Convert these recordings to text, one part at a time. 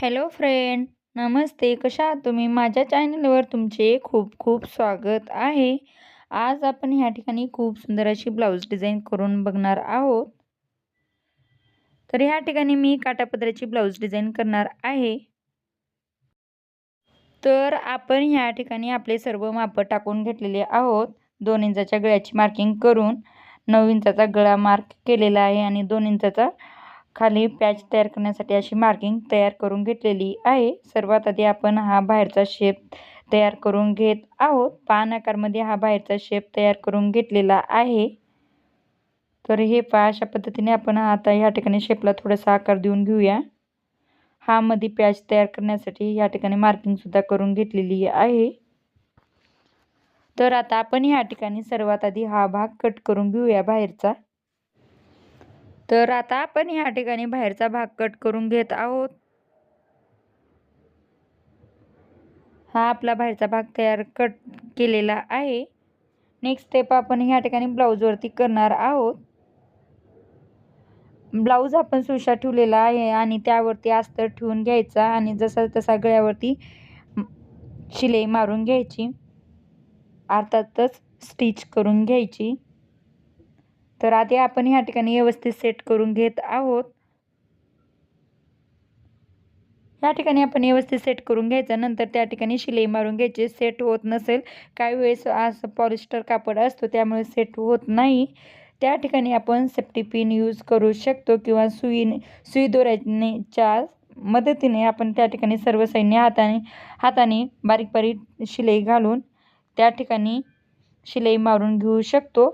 Hello friend, नमस्ते. कशा आहात तुम्ही? माझ्या चॅनलवर तुमचे खूप खूप स्वागत आहे. आज आपण ह्या ठिकाणी खूप सुंदर अशी ब्लाऊज डिझाइन करून बघणार आहोत. तर ह्या ठिकाणी मी काठापदराची ब्लाऊज डिझाइन करणार आहे. तर आपण ह्या ठिकाणी आपले सर्व माप टाकून घेतलेले आहोत. 2 इंचाच्या गळ्याची मार्किंग करून 9 इंचाचा गळा मार्क केलेला आहे आणि 2 इंचाचा खाली पॅच तयार करण्यासाठी अशी मार्किंग तयार करून घेतलेली आहे. सर्वात आधी आपण हा बाहेरचा शेप तयार करून घेत आहोत. पान आकारमध्ये हा बाहेरचा शेप तयार करून घेतलेला आहे. तर हे पहा, अशा पद्धतीने आपण आता ह्या ठिकाणी शेपला थोडासा आकार देऊन घेऊया. हा मध्ये पॅच तयार करण्यासाठी या ठिकाणी मार्किंग सुद्धा करून घेतलेली आहे. तर आता आपण ह्या ठिकाणी सर्वात आधी हा भाग कट करून घेऊया बाहेरचा. तर आता आपण ह्या ठिकाणी बाहेरचा भाग कट करून घेत आहोत. हा आपला बाहेरचा भाग तयार कट केलेला आहे. नेक्स्ट स्टेप आपण ह्या ठिकाणी ब्लाऊजवरती करणार आहोत. ब्लाऊज आपण सुशा ठेवलेला आहे आणि त्यावरती अस्तर ठेवून घ्यायचा आणि जसा तसा गळ्यावरती शिलाई मारून घ्यायची. अर्थातच स्टिच करून घ्यायची. तर आधी आपण ह्या ठिकाणी व्यवस्थित सेट करून घेत आहोत. या ठिकाणी आपण व्यवस्थित सेट करून घ्यायचं. नंतर त्या ठिकाणी शिलाई मारून घ्यायची. सेट होत नसेल, काही वेळेस असं पॉलिस्टर कापड असतो त्यामुळे सेट होत नाही, त्या ठिकाणी आपण सेफ्टी पिन यूज करू शकतो किंवा सुई दोऱ्याच्या मदतीने आपण त्या ठिकाणी सर्व साईडने हाताने बारीक बारीक शिलाई घालून त्या ठिकाणी शिलाई मारून घेऊ शकतो.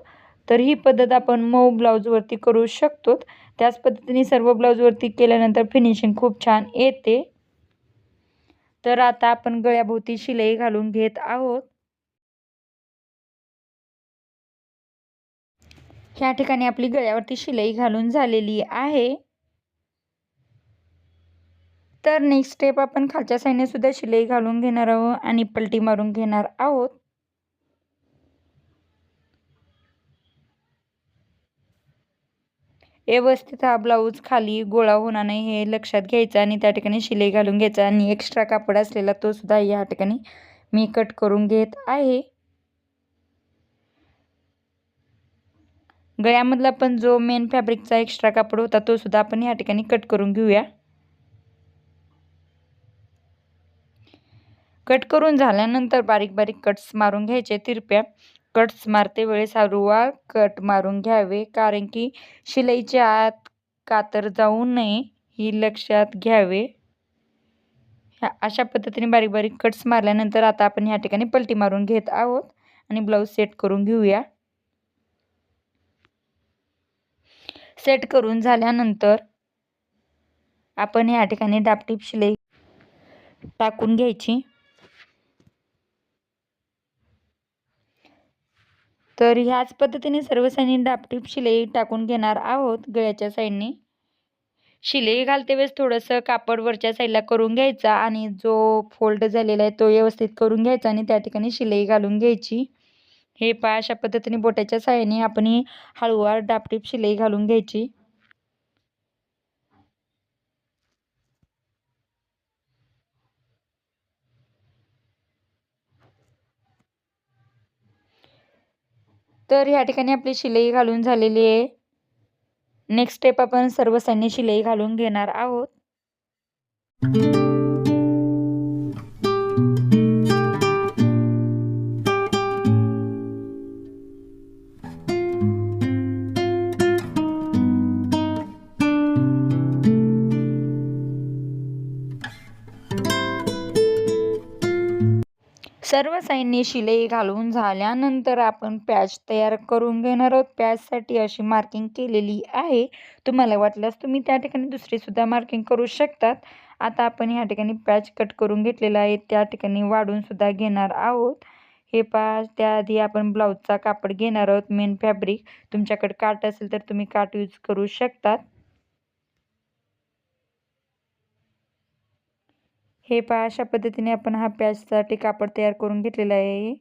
तर ही पद्धत आपण मऊ ब्लाऊजवरती करू शकतो. त्याच पद्धतीने सर्व ब्लाऊजवरती केल्यानंतर फिनिशिंग खूप छान येते. तर आता आपण गळ्याभोवती शिलाई घालून घेत आहोत. ह्या ठिकाणी आपली गळ्यावरती शिलाई घालून झालेली आहे. तर नेक्स्ट स्टेप आपण खालच्या साईडने सुद्धा शिलाई घालून घेणार आहोत आणि पलटी मारून घेणार आहोत. व्यवस्थित हा ब्लाऊज खाली गोळा होणार नाही हे लक्षात घ्यायचं आणि त्या ठिकाणी शिलाई घालून घ्यायचं आणि एक्स्ट्रा कापड असलेला तो सुद्धा या ठिकाणी मी कट करून घेत आहे. गळ्यामधला पण जो मेन फॅब्रिकचा एक्स्ट्रा कापड होता तो सुद्धा आपण या ठिकाणी कट करून घेऊया. कट करून झाल्यानंतर बारीक बारीक कट्स मारून घ्यायचे. तिरप्या कट्स मारते वेळेस हळूवार कट मारून घ्यावे, कारण की शिलाईच्या आत कातर जाऊ नये ही लक्षात घ्यावे. अशा पद्धतीने बारीक बारीक कट्स मारल्यानंतर आता आपण ह्या ठिकाणी पलटी मारून घेत आहोत आणि ब्लाऊज सेट करून घेऊया. सेट करून झाल्यानंतर आपण ह्या ठिकाणी डापटीप शिलाई टाकून घ्यायची. तर ह्याच पद्धतीने सर्व साईडने डापटीप शिलाई टाकून घेणार आहोत. गळ्याच्या साईडने शिलाई घालते वेळेस थोडंसं कापड वरच्या साईडला करून घ्यायचा आणि जो फोल्ड झालेला आहे तो व्यवस्थित करून घ्यायचा आणि त्या ठिकाणी शिलाई घालून घ्यायची. हे पहा, अशा पद्धतीने बोटाच्या साहाय्याने आपण ही हळूवार डापटीप शिलाई घालून घ्यायची. तर ह्या ठिकाणी आपली शिलाई घालून झालेली आहे. नेक्स्ट स्टेप आपण सर्व साईडने शिलाई घालून घेणार आहोत. सर्व साईडने शिलाई घालून झाल्यानंतर आपण पॅच तयार करून घेणार आहोत. पॅचसाठी अशी मार्किंग केलेली आहे. तुम्हाला वाटल्यास तुम्ही त्या ठिकाणी दुसरी सुद्धा मार्किंग करू शकतात. आता आपण ह्या ठिकाणी पॅच कट करून घेतलेला आहे, त्या ठिकाणी वाढून सुद्धा घेणार आहोत. हे पहा, त्याआधी आपण ब्लाऊजचा कापड घेणार आहोत, मेन फॅब्रिक. तुमच्याकडे काठ असेल तर तुम्ही काठ यूज करू शकतात. हे पहा, अशा पद्धतीने आपण हा पॅचसाठी कापड तयार करून घेतलेला आहे.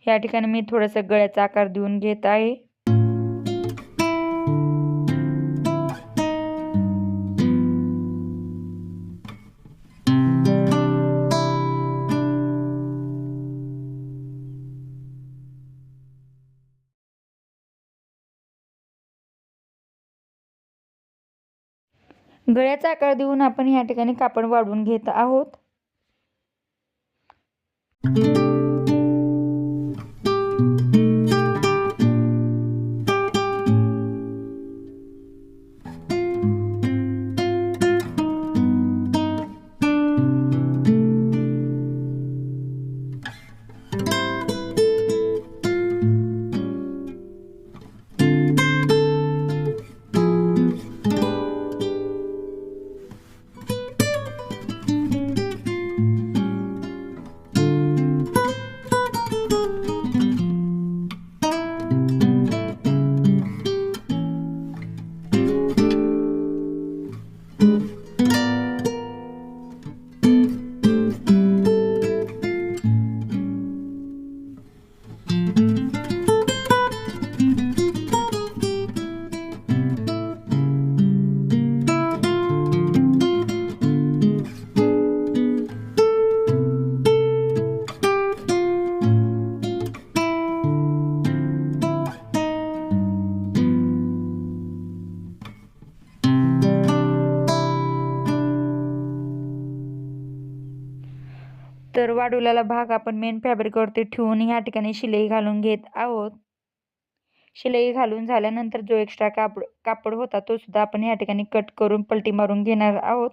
या ठिकाणी मी थोडंसं गळ्याचा आकार देऊन घेत आहे. गळ्याचा आकार देऊन आपण या ठिकाणी कापड वाढवून घेत आहोत. तर वाढवलेला भाग आपण मेन फॅब्रिकवरती ठेवून या ठिकाणी शिलाई घालून घेत आहोत. शिलाई घालून झाल्यानंतर जो एक्स्ट्रा कापड होता तो सुद्धा आपण या ठिकाणी कट करून पलटी मारून घेणार आहोत.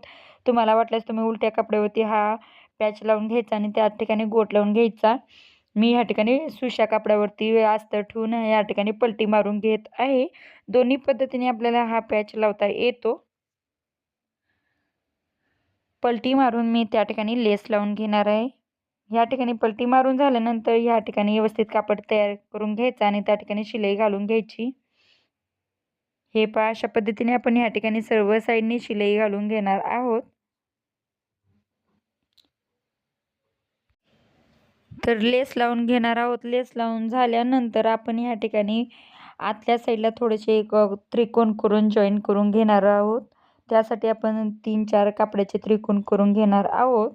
तुम्हाला वाटल्यास तुम्ही उलट्या कपड्यावरती हा पॅच लावून घ्यायचा आणि त्या ठिकाणी गोट लावून घ्यायचा. मी या ठिकाणी सुशा कापडावरती अस्तर ठेवून या ठिकाणी पलटी मारून घेत आहे. दोन्ही पद्धतीने आपल्याला हा पॅच लावता येतो. पलटी मारून मी त्या ठिकाणी लेस लावून घेणार आहे. या ठिकाणी पलटी मारून झाल्यानंतर या ठिकाणी व्यवस्थित कापड तयार करून घ्यायचं आणि त्या ठिकाणी शिलाई घालून घ्यायची. हे पहा, अशा पद्धतीने आपण या ठिकाणी सर्व साईडनी शिलाई घालून घेणार आहोत. तर लेस लावून घेणार आहोत. लेस लावून झाल्यानंतर आपण या ठिकाणी आतल्या साईडला थोडेसे एक त्रिकोण करून जॉईन करून घेणार आहोत. त्यासाठी आपण 3-4 कापडाचे त्रिकोण करून घेणार आहोत.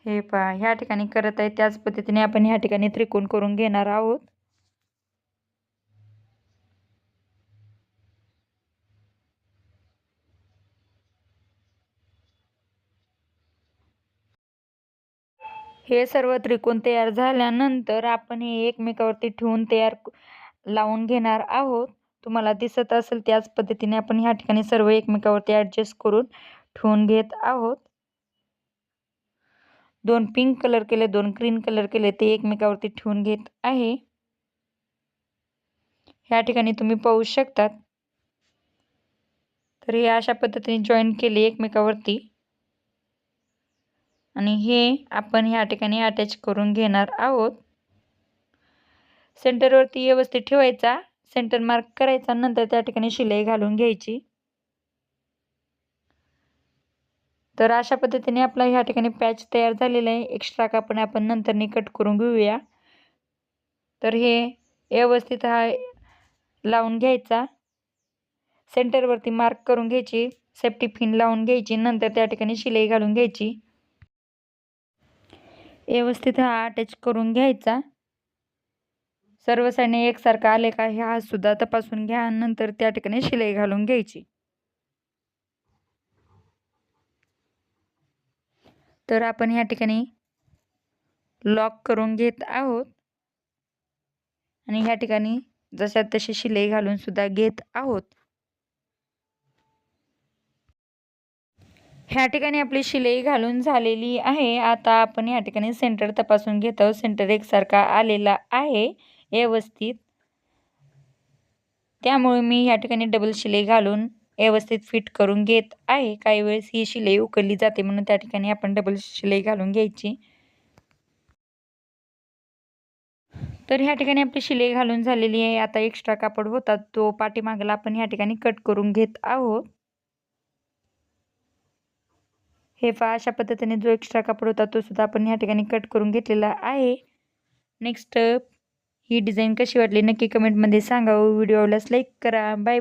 हे पहा, ह्या ठिकाणी करत आहे त्याच पद्धतीने आपण ह्या ठिकाणी त्रिकोण करून घेणार आहोत. हे सर्व त्रिकोण तयार झाल्यानंतर आपण हे एकमेकावरती ठेवून लावून घेणार आहोत. तुम्हाला दिसत असेल त्याच पद्धतीने आपण ह्या ठिकाणी सर्व एकमेकावरती ॲडजस्ट करून ठेवून घेत आहोत. 2 पिंक कलर केले, 2 ग्रीन कलर केले, ते एकमेकावरती ठेवून घेत आहे. ह्या ठिकाणी तुम्ही पाहू शकतात. तर हे अशा पद्धतीने जॉईन केले एकमेकावरती आणि हे आपण ह्या ठिकाणी अटॅच करून घेणार आहोत. सेंटरवरती व्यवस्थित ठेवायचा, सेंटर मार्क करायचा, नंतर त्या ठिकाणी शिलाई घालून घ्यायची. तर अशा पद्धतीने आपला ह्या ठिकाणी पॅच तयार झालेला आहे. एक्स्ट्रा कापड आपण नंतरनी कट करून घेऊया. तर हे व्यवस्थित हा लावून घ्यायचा, सेंटरवरती मार्क करून घ्यायची, सेफ्टी पिन लावून घ्यायची, नंतर त्या ठिकाणी शिलाई घालून घ्यायची. व्यवस्थित हा अटॅच करून घ्यायचा. सर्व साईडने एकसारखा आले का हा सुद्धा तपासून घ्या, नंतर त्या ठिकाणी शिलाई घालून घ्यायची. तर आपण ह्या ठिकाणी लॉक करून घेत आहोत आणि ह्या ठिकाणी जशा तशी शिलाई घालून सुद्धा घेत आहोत. ह्या ठिकाणी आपली शिलाई घालून झालेली आहे. आता आपण ह्या ठिकाणी सेंटर तपासून घेत आहोत. सेंटर एकसारखा आलेला आहे व्यवस्थित. त्यामुळे मी ह्या ठिकाणी डबल शिलाई घालून व्यवस्थित फिट करून घेत आहे. काही वेळेस ही शिलाई उकलली जाते म्हणून त्या ठिकाणी आपण डबल शिलाई घालून घ्यायची. तर ह्या ठिकाणी आपली शिलाई घालून झालेली आहे. आता एक्स्ट्रा कापड होता तो पाठीमागला आपण ह्या ठिकाणी कट करून घेत आहोत. हे पहा अशा पद्धतीने जो एक्स्ट्रा कापड होता तो सुद्धा आपण ह्या ठिकाणी कट करून घेतलेला आहे. नेक्स्ट ही डिझाईन कशी वाटली नक्की कमेंटमध्ये सांगा. व्हिडिओला लाईक करा. बाय.